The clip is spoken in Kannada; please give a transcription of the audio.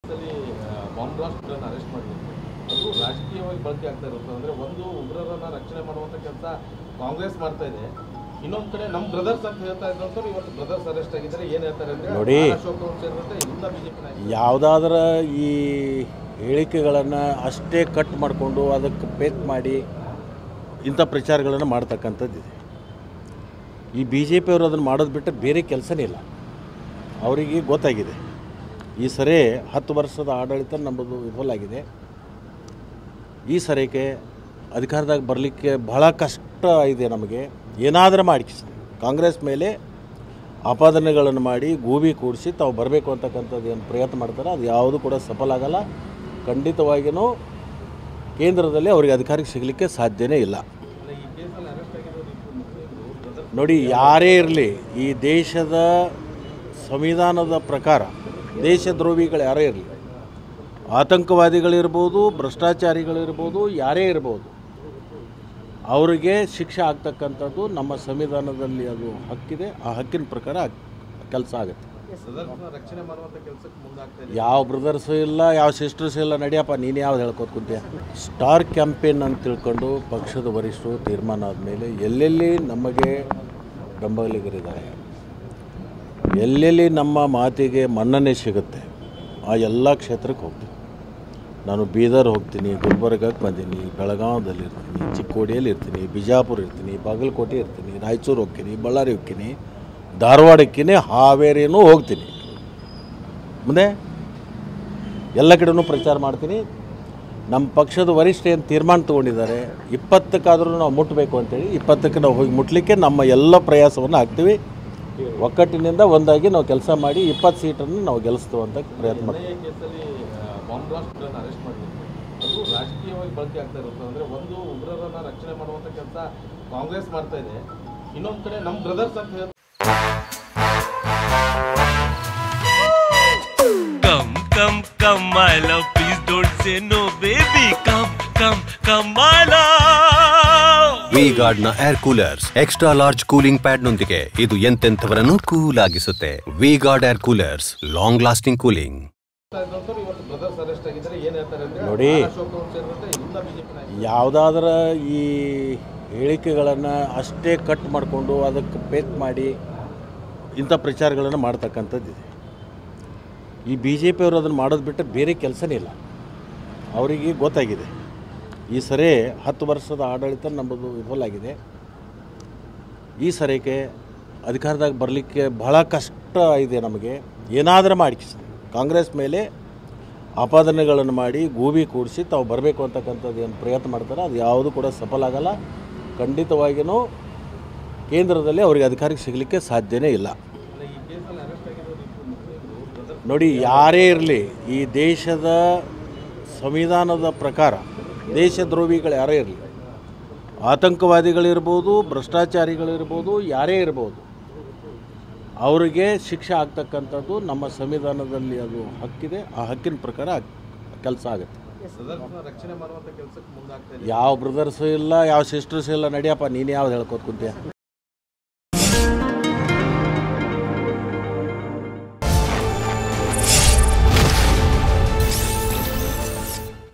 ಕೇಸಲ್ಲಿ ಬಾಂಬ್ ಬ್ಲಾಸ್ಟ್ಗಳನ್ನು ಅರೆಸ್ಟ್ ಮಾಡಿದ್ರು. ಅದು ರಾಜಕೀಯವಾಗಿ ಬಳಕೆ ಆಗ್ತಾ ಇರುತ್ತೆ. ಅಂದರೆ ಒಂದು ಉಗ್ರರನ್ನ ರಕ್ಷಣೆ ಮಾಡುವಂಥ ಕೆಲಸ ಕಾಂಗ್ರೆಸ್ ಮಾಡ್ತಾ ಇದೆ, ಇನ್ನೊಂದು ಕಡೆ ನಮ್ಮ ಬ್ರದರ್ಸ್ ಅಂತ ಹೇಳ್ತಾ ಇದ್ದಂಥವ್ರು ಇವತ್ತು ಬ್ರದರ್ಸ್ ಅರೆಸ್ಟ್ ಆಗಿದ್ದಾರೆ. ಏನು ಹೇಳ್ತಾರೆ ಅಂದರೆ ನೋಡಿ, ಅಶೋಕ್ ಅವ್ರು ಸೇರಿದಂತೆ ಎಲ್ಲ ಬಿಜೆಪಿ ನಾಯಕರು ಯಾವುದಾದ್ರೂ ಈ ಹೇಳಿಕೆಗಳನ್ನು ಅಷ್ಟೇ ಕಟ್ ಮಾಡಿಕೊಂಡು ಅದಕ್ಕೆ ಪೇಕ್ ಮಾಡಿ ಇಂಥ ಪ್ರಚಾರಗಳನ್ನು ಮಾಡ್ತಕ್ಕಂಥದ್ದಿದೆ. ಈ ಬಿ ಜೆ ಪಿಯವರು ಅದನ್ನು ಮಾಡೋದು ಬಿಟ್ಟರೆ ಬೇರೆ ಕೆಲಸನೇ ಇಲ್ಲ. ಅವರಿಗೆ ಗೊತ್ತಾಗಿದೆ ಈ ಸರಿ 10 ವರ್ಷದ ಆಡಳಿತ ನಮ್ಮದು ವಿಫಲ ಆಗಿದೆ. ಈ ಸರಿಗೆ ಅಧಿಕಾರದಾಗ ಬರಲಿಕ್ಕೆ ಬಹಳ ಕಷ್ಟ ಇದೆ. ನಮಗೆ ಏನಾದರೂ ಮಾಡಿ ಕಾಂಗ್ರೆಸ್ ಮೇಲೆ ಆಪಾದನೆಗಳನ್ನು ಮಾಡಿ ಗೂಬಿ ಕೂಡಿಸಿ ತಾವು ಬರಬೇಕು ಅಂತಕ್ಕಂಥದ್ದು ಏನು ಪ್ರಯತ್ನ ಮಾಡ್ತಾರೆ, ಅದು ಯಾವುದೂ ಕೂಡ ಸಫಲ ಆಗಲ್ಲ. ಖಂಡಿತವಾಗಿಯೂ ಕೇಂದ್ರದಲ್ಲಿ ಅವರಿಗೆ ಅಧಿಕಾರಕ್ಕೆ ಸಿಗಲಿಕ್ಕೆ ಸಾಧ್ಯನೇ ಇಲ್ಲ. ಈ ಕೇಸಲ್ಲಿ ಅರೆಸ್ಟ್ ಆಗಿರೋದು ನೋಡಿ, ಯಾರೇ ಇರಲಿ ಈ ದೇಶದ ಸಂವಿಧಾನದ ಪ್ರಕಾರ ದೇಶದ್ರೋಹಿಗಳು ಯಾರೇ ಇರಲಿ, ಆತಂಕವಾದಿಗಳಿರ್ಬೋದು, ಭ್ರಷ್ಟಾಚಾರಿಗಳಿರ್ಬೋದು, ಯಾರೇ ಇರ್ಬೋದು, ಅವರಿಗೆ ಶಿಕ್ಷೆ ಆಗ್ತಕ್ಕಂಥದ್ದು ನಮ್ಮ ಸಂವಿಧಾನದಲ್ಲಿ ಅದು ಹಕ್ಕಿದೆ. ಆ ಹಕ್ಕಿನ ಪ್ರಕಾರ ಕೆಲಸ ಆಗುತ್ತೆ. ರಕ್ಷಣೆ ಮಾಡುವಂಥ ಕೆಲಸಕ್ಕೆ ಮುಂದಾಗ್ತಾ ಇದೆ. ಯಾವ ಬ್ರದರ್ಸು ಇಲ್ಲ, ಯಾವ ಸಿಸ್ಟರ್ಸು ಇಲ್ಲ. ನಡಿಯಪ್ಪ ನೀನು ಯಾವ್ದು ಹೇಳ್ಕೊತ ಕುಂತೀಯ? ಸ್ಟಾರ್ ಕ್ಯಾಂಪೇನ್ ಅಂತ ತಿಳ್ಕೊಂಡು ಪಕ್ಷದ ವರಿಷ್ಠರು ತೀರ್ಮಾನ ಆದಮೇಲೆ ಎಲ್ಲೆಲ್ಲಿ ನಮಗೆ ಬೆಂಬಲಿಗರಿದ್ದಾರೆ, ಎಲ್ಲೆಲ್ಲಿ ನಮ್ಮ ಮಾತಿಗೆ ಮನ್ನಣೆ ಸಿಗುತ್ತೆ, ಆ ಎಲ್ಲ ಕ್ಷೇತ್ರಕ್ಕೆ ಹೋಗ್ತೀನಿ. ನಾನು ಬೀದರ್ ಹೋಗ್ತೀನಿ, ಗುಲ್ಬರ್ಗಕ್ಕೆ ಬಂದೀನಿ, ಬೆಳಗಾವದಲ್ಲಿ ಇರ್ತೀನಿ, ಚಿಕ್ಕೋಡಿಯಲ್ಲಿ ಇರ್ತೀನಿ, ಬಿಜಾಪುರ ಇರ್ತೀನಿ, ಬಾಗಲಕೋಟೆ ಇರ್ತೀನಿ, ರಾಯಚೂರು ಹೋಗ್ತೀನಿ, ಬಳ್ಳಾರಿ ಹೋಗ್ತೀನಿ, ಧಾರವಾಡಕ್ಕಿನಿ, ಹಾವೇರಿನೂ ಹೋಗ್ತೀನಿ. ಮುಂದೆ ಎಲ್ಲ ಕಡೆನೂ ಪ್ರಚಾರ ಮಾಡ್ತೀನಿ. ನಮ್ಮ ಪಕ್ಷದ ವರಿಷ್ಠ ಏನು ತೀರ್ಮಾನ ತೊಗೊಂಡಿದ್ದಾರೆ, 20ಕ್ಕಾದರೂ ನಾವು ಮುಟ್ಟಬೇಕು ಅಂತೇಳಿ 20ಕ್ಕೆ ನಾವು ಹೋಗಿ ಮುಟ್ಟಲಿಕ್ಕೆ ನಮ್ಮ ಎಲ್ಲ ಪ್ರಯಾಸವನ್ನು ಹಾಕ್ತೀವಿ. ಒಕ್ಕಟ್ಟಿನಿಂದ ಒಂದಾಗಿ ನಾವು ಕೆಲಸ ಮಾಡಿ 20 ಸೀಟನ್ನು ನಾವು ಗೆಲ್ಲಿಸ್ತೇವೆ ಅಂತ ಪ್ರಯತ್ನ ಮಾಡ್ತೀವಿ. ಕೇಸಲ್ಲಿ ಬಾಂಬ್ ಬ್ಲಾಸ್ಟ್ಗಳನ್ನು ಅರೆಸ್ಟ್ ಮಾಡಿದ್ರು. ಅದು ರಾಜಕೀಯವಾಗಿ ಬಳಕೆ ಆಗ್ತಾ ಇರುತ್ತೆ. ಅಂದರೆ ಒಂದು ಉಗ್ರರನ್ನ ರಕ್ಷಣೆ ಮಾಡುವಂಥ ಕೆಲಸ ಕಾಂಗ್ರೆಸ್ ಮಾಡ್ತಾ ಇದೆ, ಇನ್ನೊಂದು ಕಡೆ ನಮ್ಮ ಬ್ರದರ್ಸ್ ಅಂತ ಹೇಳ್ತಾರೆ. Come my love, please don't say no baby. Come my love. V-Guard ನ air coolers extra large cooling pad ನೊಂದಿಗೆ ಇದು ಎಂತೆಂಥವರನ್ನು ಕೂಲ್ ಆಗಿಸುತ್ತೆ. V-Guard air coolers, long lasting cooling. ಇವತ್ತು ಬ್ರದರ್ಸ್ ಅರೆಸ್ಟ್ ಆಗಿದ್ದಾರೆ. ಏನು ಹೇಳ್ತಾರೆ ಅಂದರೆ ನೋಡಿ, ಅಶೋಕ್ ಅವ್ರು ಸೇರಿದಂತೆ ಎಲ್ಲ ಬಿಜೆಪಿ ನಾಯಕರು ಯಾವುದಾದ್ರೂ ಈ ಹೇಳಿಕೆಗಳನ್ನು ಅಷ್ಟೇ ಕಟ್ ಮಾಡಿಕೊಂಡು ಅದಕ್ಕೆ ಪೇಕ್ ಮಾಡಿ ಇಂಥ ಪ್ರಚಾರಗಳನ್ನು ಮಾಡ್ತಕ್ಕಂಥದ್ದಿದೆ. ಈ ಬಿ ಜೆ ಪಿಯವರು ಅದನ್ನು ಮಾಡೋದು ಬಿಟ್ಟರೆ ಬೇರೆ ಕೆಲಸನೇ ಇಲ್ಲ. ಅವರಿಗೆ ಗೊತ್ತಾಗಿದೆ ಈ ಸರಿ 10 ವರ್ಷದ ಆಡಳಿತ ನಮ್ಮದು ವಿಫಲ ಆಗಿದೆ. ಈ ಸರಿಗೆ ಅಧಿಕಾರದಾಗ ಬರಲಿಕ್ಕೆ ಬಹಳ ಕಷ್ಟ ಇದೆ. ನಮಗೆ ಏನಾದರೂ ಮಾಡಿ ಕಾಂಗ್ರೆಸ್ ಮೇಲೆ ಆಪಾದನೆಗಳನ್ನು ಮಾಡಿ ಗೂಬಿ ಕೂಡಿಸಿ ತಾವು ಬರಬೇಕು ಅಂತಕ್ಕಂಥದ್ದು ಏನು ಪ್ರಯತ್ನ ಮಾಡ್ತಾರೆ, ಅದು ಯಾವುದೂ ಕೂಡ ಸಫಲ ಆಗಲ್ಲ. ಖಂಡಿತವಾಗಿಯೂ ಕೇಂದ್ರದಲ್ಲಿ ಅವರಿಗೆ ಅಧಿಕಾರಕ್ಕೆ ಸಿಗಲಿಕ್ಕೆ ಸಾಧ್ಯನೇ ಇಲ್ಲ. ಈ ಕೇಸಲ್ಲಿ ಅರೆಸ್ಟ್ ಆಗಿರೋದು ನೋಡಿ, ಯಾರೇ ಇರಲಿ ಈ ದೇಶದ ಸಂವಿಧಾನದ ಪ್ರಕಾರ ದೇಶದ್ರೋಹಿಗಳು ಯಾರೇ ಇರಲಿ, ಆತಂಕವಾದಿಗಳಿರ್ಬೋದು, ಭ್ರಷ್ಟಾಚಾರಿಗಳಿರ್ಬೋದು, ಯಾರೇ ಇರ್ಬೋದು, ಅವರಿಗೆ ಶಿಕ್ಷೆ ಆಗ್ತಕ್ಕಂಥದ್ದು ನಮ್ಮ ಸಂವಿಧಾನದಲ್ಲಿ ಅದು ಹಕ್ಕಿದೆ. ಆ ಹಕ್ಕಿನ ಪ್ರಕಾರ ಕೆಲಸ ಆಗುತ್ತೆ. ರಕ್ಷಣೆ ಮಾಡುವಂಥ ಕೆಲಸಕ್ಕೆ ಮುಂದಾಗ್ತಾ ಇದೆ. ಯಾವ ಬ್ರದರ್ಸು ಇಲ್ಲ, ಯಾವ ಸಿಸ್ಟರ್ಸು ಇಲ್ಲ. ನಡಿಯಪ್ಪ ನೀನು ಯಾವ್ದು ಹೇಳ್ಕೊತ ಕುಂತೀಯ?